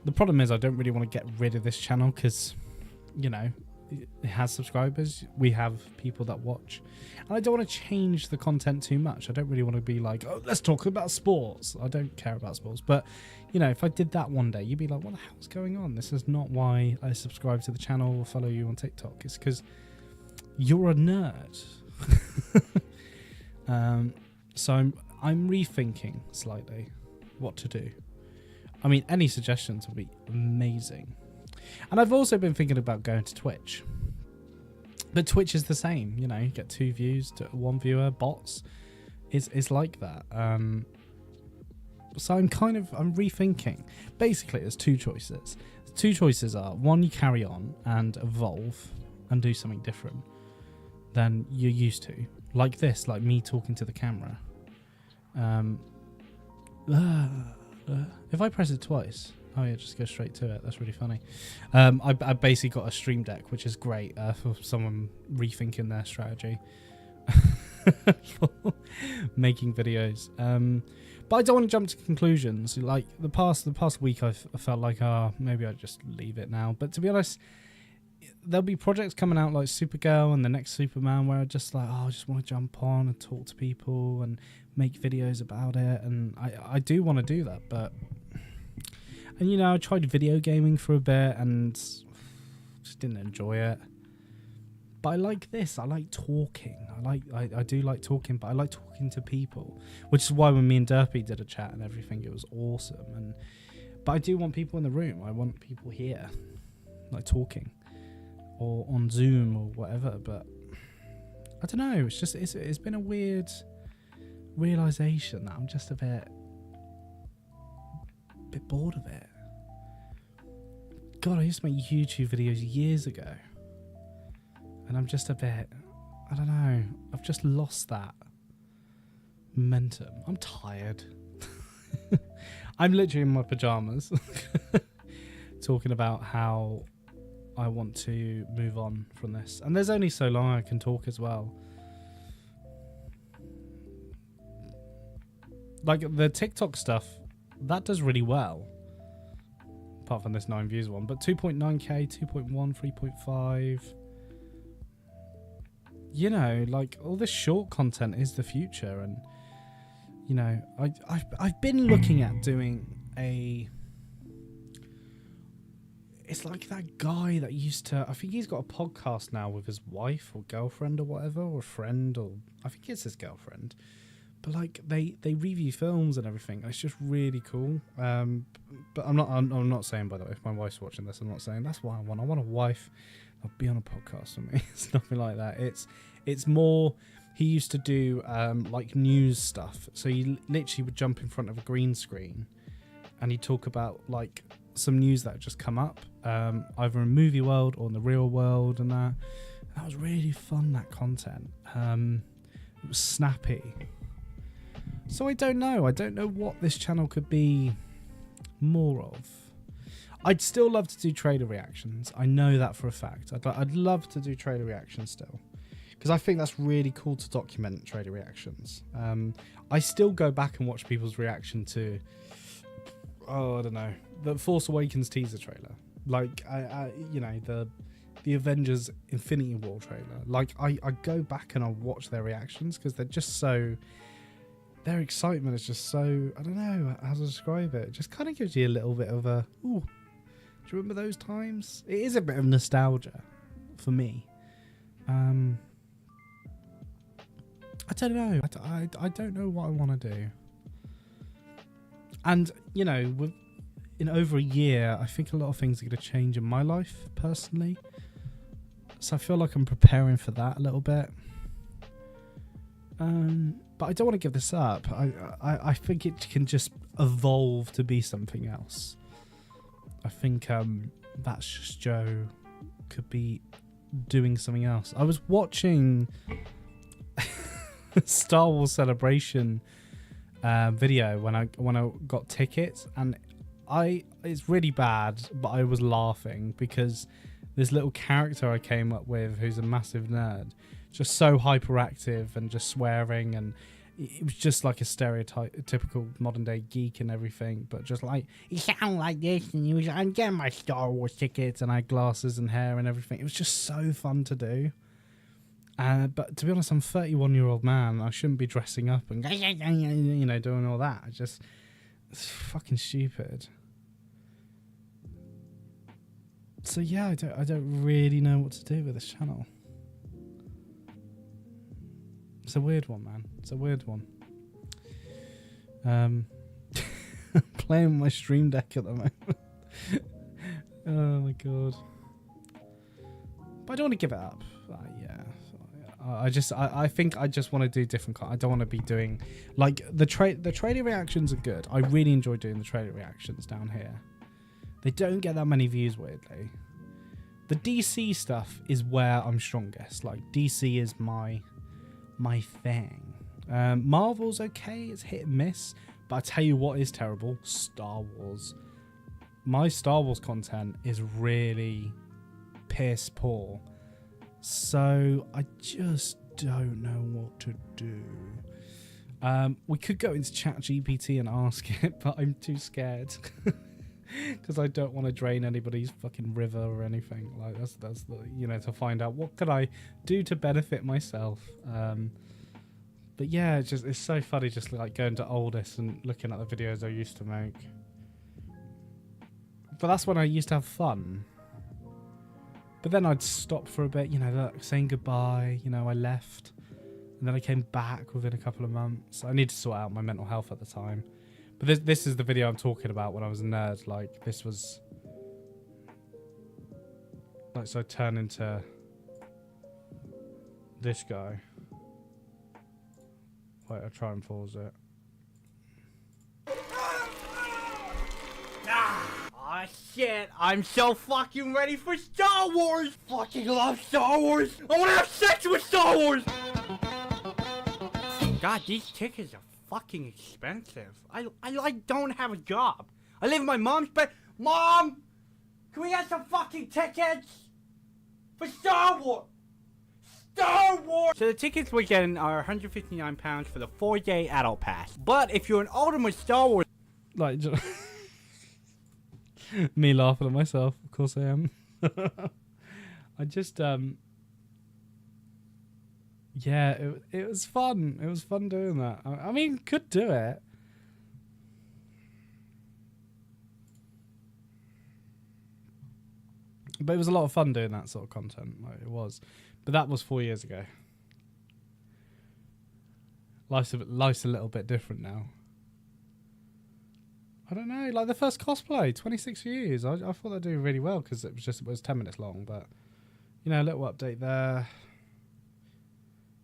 The problem is I don't really want to get rid of this channel, because, you know, it has subscribers, we have people that watch, and I don't want to change the content too much. I don't really want to be like, oh, let's talk about sports. I don't care about sports, but you know, if I did that one day, you'd be like, what the hell's going on? This is not why I subscribe to the channel or follow you on TikTok. It's because you're a nerd. So I'm rethinking slightly what to do. I mean, any suggestions would be amazing. And I've also been thinking about going to Twitch. But Twitch is the same, you know, you get 2 views to 1 viewer, bots. It's like that. So I'm rethinking. Basically, there's 2 choices. The 2 choices are, one, you carry on and evolve and do something different than you're used to. Like this, like me talking to the camera. If I press it twice, oh yeah, just go straight to it. That's really funny. I basically got a stream deck, which is great for someone rethinking their strategy for making videos. But I don't want to jump to conclusions. Like the past week, I felt like, maybe I'd just leave it now. But to be honest, there'll be projects coming out like Supergirl and the next Superman, where I just like, I just want to jump on and talk to people and make videos about it. And I do want to do that, but. And you know, I tried video gaming for a bit and just didn't enjoy it. But I like this. I like talking. I do like talking, but I like talking to people, which is why when me and Derpy did a chat and everything, it was awesome. But I do want people in the room. I want people here, like talking, or on Zoom or whatever. But I don't know. It's just it's been a weird realization that I'm just a bit bored of it. God, I used to make YouTube videos years ago, and I'm just a bit, I don't know, I've just lost that momentum. I'm tired. I'm literally in my pajamas talking about how I want to move on from this, and there's only so long I can talk as well. Like the TikTok stuff, that does really well, apart from this 9 views one, but 2.9k, 2.1, 3.5. You know, like all this short content is the future. And you know, I've been looking at doing it's like that guy that used to, I think he's got a podcast now with his wife or girlfriend or whatever, or friend, or I think it's his girlfriend. But like they review films and everything. It's just really cool. But I'm not saying, by the way, if my wife's watching this, I'm not saying that's what I want. I want a wife be on a podcast with me. It's nothing like that. It's more. He used to do like news stuff. So he literally would jump in front of a green screen, and he'd talk about like some news that had just come up, either in movie world or in the real world, and that. And that was really fun. That content. It was snappy. So I don't know. I don't know what this channel could be more of. I'd still love to do trailer reactions. I know that for a fact. I'd love to do trailer reactions still, because I think that's really cool to document trailer reactions. I still go back and watch people's reaction to, I don't know, the Force Awakens teaser trailer. Like, you know, the Avengers Infinity War trailer. Like, I go back and I watch their reactions because they're just so... Their excitement is just so... I don't know how to describe it. It just kind of gives you a little bit of a... Ooh, do you remember those times? It is a bit of nostalgia for me. I don't know. I don't know what I want to do. And, you know, in over a year, I think a lot of things are going to change in my life, personally. So I feel like I'm preparing for that a little bit. But I don't want to give this up. I think it can just evolve to be something else. I think That's Just Joe could be doing something else. I was watching Star Wars Celebration video when I got tickets, and it's really bad, but I was laughing because this little character I came up with, who's a massive nerd, just so hyperactive and just swearing, and it was just like a stereotypical modern day geek and everything, but just like, he sounded like this, and he was, I'm getting my Star Wars tickets, and I had glasses and hair and everything. It was just so fun to do. But to be honest, I'm a 31-year-old man. I shouldn't be dressing up and, you know, doing all that. It's fucking stupid. So yeah, I don't really know what to do with this channel. It's a weird one, man. It's a weird one. Playing with my Stream Deck at the moment. Oh my god. But I don't want to give it up. Yeah. I think I just want to do different. I don't want to be doing like the trailer reactions are good. I really enjoy doing the trailer reactions down here. They don't get that many views, weirdly. The DC stuff is where I'm strongest. Like, DC is my thing. Marvel's okay, it's hit and miss, but I tell you what is terrible: Star Wars. My Star Wars content is really piss poor, so I just don't know what to do. We could go into ChatGPT and ask it, but I'm too scared because I don't want to drain anybody's fucking river or anything. Like, that's the, you know, to find out what could I do to benefit myself. But yeah, it's so funny just like going to Oldest and looking at the videos I used to make. But that's when I used to have fun. But then I'd stop for a bit, you know, like saying goodbye. You know, I left, and then I came back within a couple of months. I need to sort out my mental health at the time. But this is the video I'm talking about when I was a nerd. Like, this was... Like, so I turn into... this guy. Wait, I'll try and pause it. Oh shit, I'm so fucking ready for Star Wars! Fucking love Star Wars! I wanna have sex with Star Wars! God, these tickets are fucking expensive. I like don't have a job. I live in my mom's bed. Mom! Can we get some fucking tickets? For Star Wars! Star Wars! So the tickets we're getting are £159 for the 4-day adult pass. But if you're an ultimate Star Wars... Like, me laughing at myself, of course I am. I just, yeah, it was fun. It was fun doing that. I mean, could do it. But it was a lot of fun doing that sort of content. Like, it was. But that was 4 years ago. Life's a little bit different now. I don't know, like the first cosplay, 26 views. I thought they'd do really well because it was 10 minutes long, but You know, a little update there.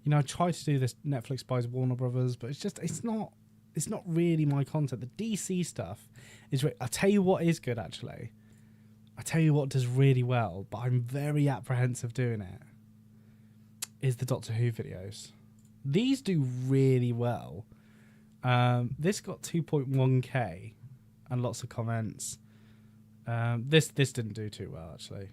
You know, I tried to do this Netflix buys Warner Brothers, but it's not really my content. The DC stuff is. I tell you what is good actually. I tell you what does really well, but I'm very apprehensive doing it. Is the Doctor Who videos? These do really well. This got 2.1k and lots of comments. This didn't do too well actually.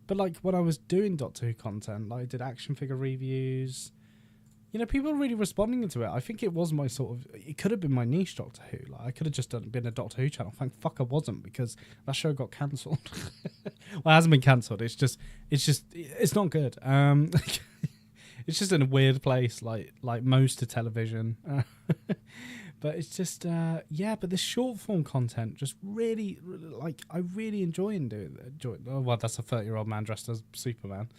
But like when I was doing Doctor Who content, like I did action figure reviews, you know, people were really responding to it. I think it was my sort of, it could have been my niche Doctor Who. Like I could have just been a Doctor Who channel. Thank fuck I wasn't, because that show got cancelled. Well, it hasn't been cancelled. It's not good. It's just in a weird place, like most of television. But it's just, yeah. But this short form content just really, like, I really enjoy doing. Oh, well, that's a 30-year-old man dressed as Superman.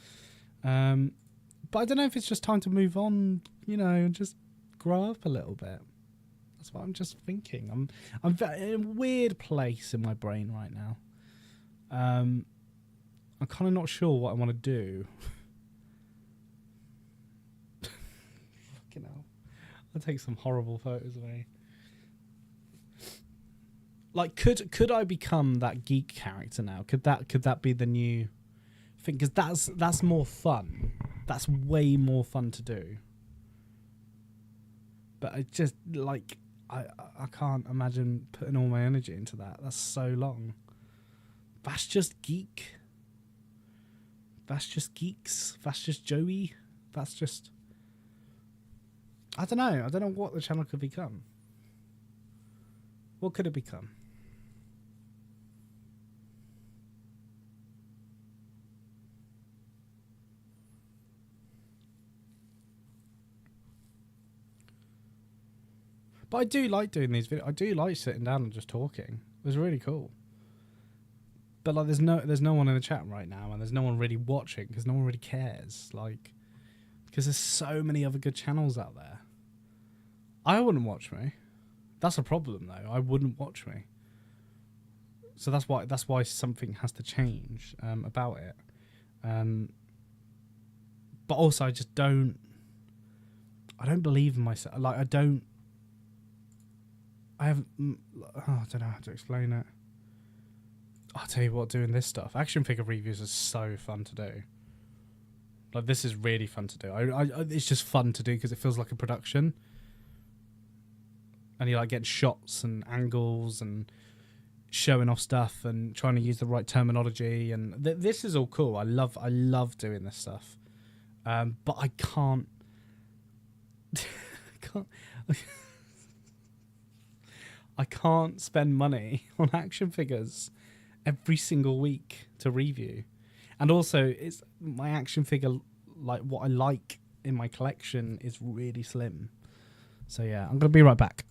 But I don't know if it's just time to move on, you know, and just grow up a little bit. That's what I'm just thinking. I'm in a weird place in my brain right now. I'm kind of not sure what I want to do. Fucking hell. I'll take some horrible photos of me. Like, could I become that geek character now? Could that be the new thing? Because that's more fun. That's way more fun to do. But I just, like, I can't imagine putting all my energy into that. That's so long. That's just geek. That's just geeks. That's just Joey. That's just... I don't know. I don't know what the channel could become. What could it become? But I do like doing these videos. I do like sitting down and just talking. It was really cool. But like, there's no one in the chat right now, and there's no one really watching because no one really cares. Like, because there's so many other good channels out there. I wouldn't watch me. That's a problem though. I wouldn't watch me. So that's why something has to change about it. But also, I don't believe in myself. Like, I don't know how to explain it. I'll tell you what, doing this stuff, action figure reviews is so fun to do. Like, this is really fun to do. It's just fun to do because it feels like a production. And you're like getting shots and angles and showing off stuff and trying to use the right terminology. And this is all cool. I love doing this stuff. But I can't. I can't spend money on action figures every single week to review. And also, it's my action figure, like what I like in my collection, is really slim. So yeah, I'm gonna be right back.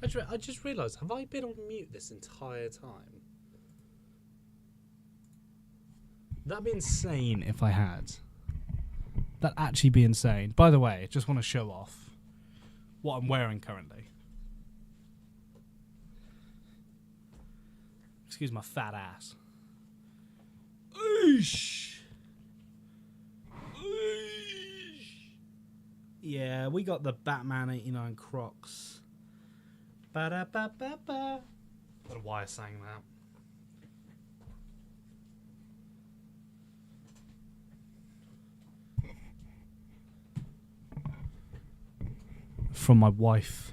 I just realised, have I been on mute this entire time? That'd be insane if I had. That'd actually be insane. By the way, just want to show off what I'm wearing currently. Excuse my fat ass. Oosh. Oosh. Yeah, we got the Batman 89 Crocs. Ba-da-ba-ba-ba. I don't know why I sang that. From my wife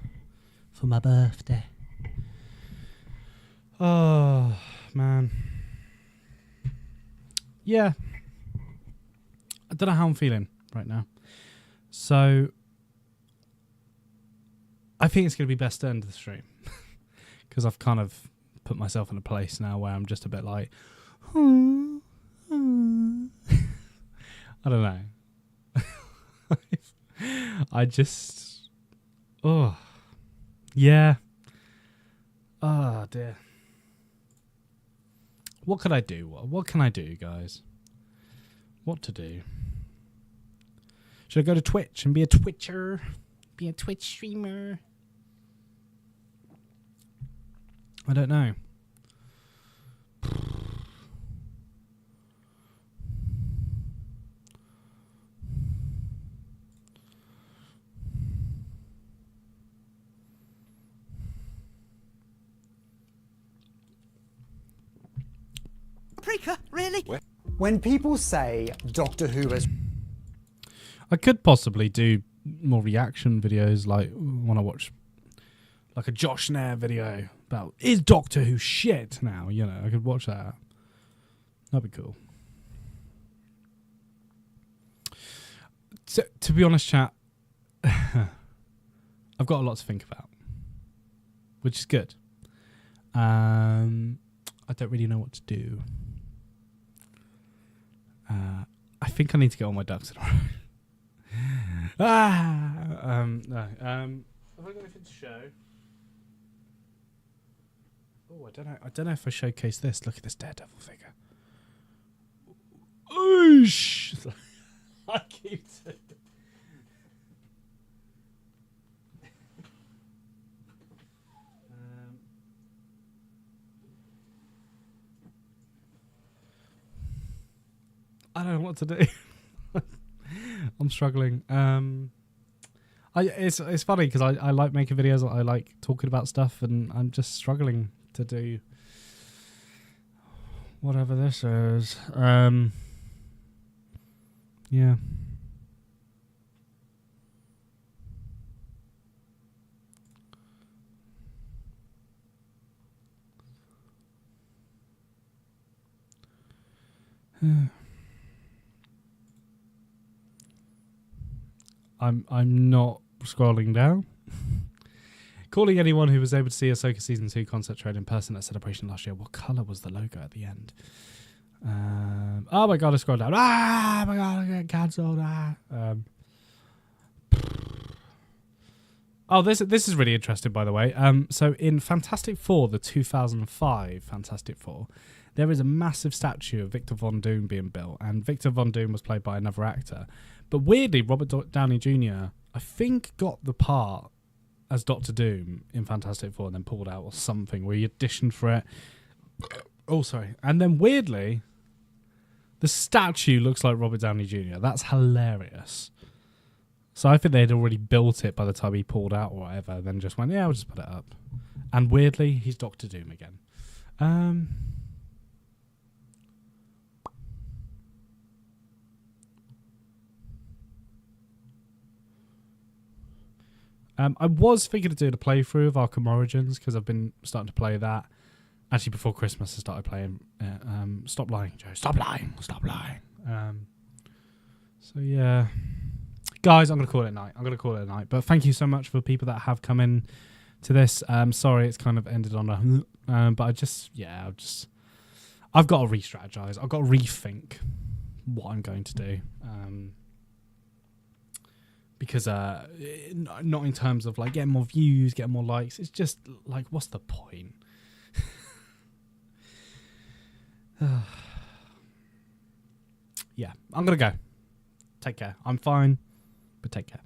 for my birthday. Oh, man. Yeah. I don't know how I'm feeling right now. So, I think it's going to be best to end the stream. Because I've kind of put myself in a place now where I'm just a bit like, I don't know. I just, oh, yeah. Oh, dear. What could I do? What can I do, guys? What to do? Should I go to Twitch and be a Twitcher? Be a Twitch streamer? I don't know. Paprika, really? When people say Doctor Who has I could possibly do more reaction videos, like when I watch like a Josh Nair video about is Doctor Who shit now, you know, I could watch that. That'd be cool. To be honest, chat, I've got a lot to think about, which is good. I don't really know what to do. I think I need to get all my ducks in a row. No. Have I got anything to show? Oh, I don't know. I don't know if I showcase this. Look at this Daredevil figure. Oosh! I keep saying. I don't know what to do. I'm struggling. It's funny because I like making videos. I like talking about stuff, and I'm just struggling to do whatever this is. Yeah. I'm not scrolling down. Calling anyone who was able to see Ahsoka Season 2 concept trailer in person at Celebration last year. What colour was the logo at the end? Oh my god, I scrolled down. Ah, my god, I get cancelled. Oh, this is really interesting, by the way. So in Fantastic Four, the 2005 Fantastic Four, there is a massive statue of Victor Von Doom being built, and Victor Von Doom was played by another actor. But weirdly, Robert Downey Jr., I think, got the part as Doctor Doom in Fantastic Four and then pulled out or something, where he auditioned for it. Oh, sorry. And then weirdly, the statue looks like Robert Downey Jr. That's hilarious. So I think they'd already built it by the time he pulled out or whatever, then just went, yeah, I'll just put it up. And weirdly, he's Doctor Doom again. I was thinking of doing a playthrough of Arkham Origins because I've been starting to play that. Actually, before Christmas, I started playing. Stop lying, Joe. Stop lying. Stop lying. So yeah, guys, I'm gonna call it a night. But thank you so much for people that have come in to this. Sorry, it's kind of ended on a. But I've got to re-strategize. I've got to rethink what I'm going to do. because not in terms of like getting more views, getting more likes. It's just like, what's the point? Yeah, I'm gonna go. Take care. I'm fine, but take care.